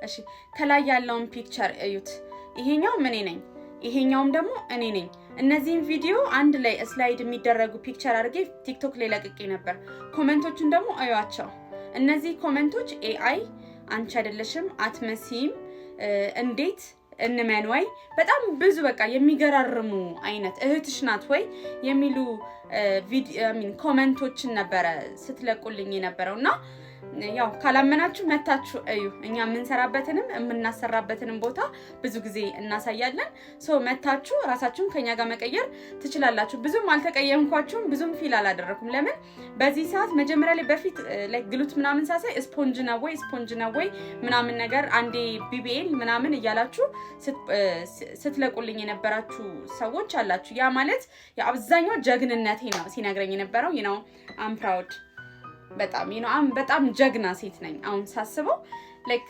እሺ ከላይ ያለውን ፒክቸር እዩት ይሄኛው ምን ነኝ ይሄኛውም ደግሞ እኔ ነኝ እነዚህን ቪዲዮ አንድ ላይ ስላይድ የሚደረጉ ፒክቸር አድርጌ ቲክቶክ ላይ ለቅቄ ነበር ኮሜንቶቹን ደግሞ አዩዋቸው እነዚህ ኮሜንቶች ኤአይ አንቺ አይደለሽም አትመሲም እንዴት እንመን ወይ በጣም ብዙ በቃ የሚገራርሙ አይነት እህትሽ ናት ወይ የሚሉ ኮሜንቶችን ነበር ስትለቁልኝ የነበረውና ያው ካላመናችሁ መታችሁ እዩ እኛ የምንሰራበትንም የምናሰራበትንም ቦታ ብዙ ጊዜ እናሳያለን ሶ መታችሁ ራሳችሁን ከኛ ጋር መቀየር ትችላላችሁ ብዙም አልተቀየምኳችሁም ብዙም ፊል አላደረኩም ለምን በዚህ ሰዓት መጀመሪያ ላይ በፊት ላይክ ግሉት ምናምን ሳሳይ ስፖንጅ ነው ወይ ምናምን ነገር አንዴ ቢቢኤል ምናምን እያላችሁ ስትለቁልኝ የነበራችሁ ሰዎች አላችሁ ያ ማለት የአብዛኛው ጀግንነቴ ነው ሲነግረኝ የነበረው I'm proud በጣም በጣም ጀግና ሴት ነኝ አሁን ሳስበው ላይክ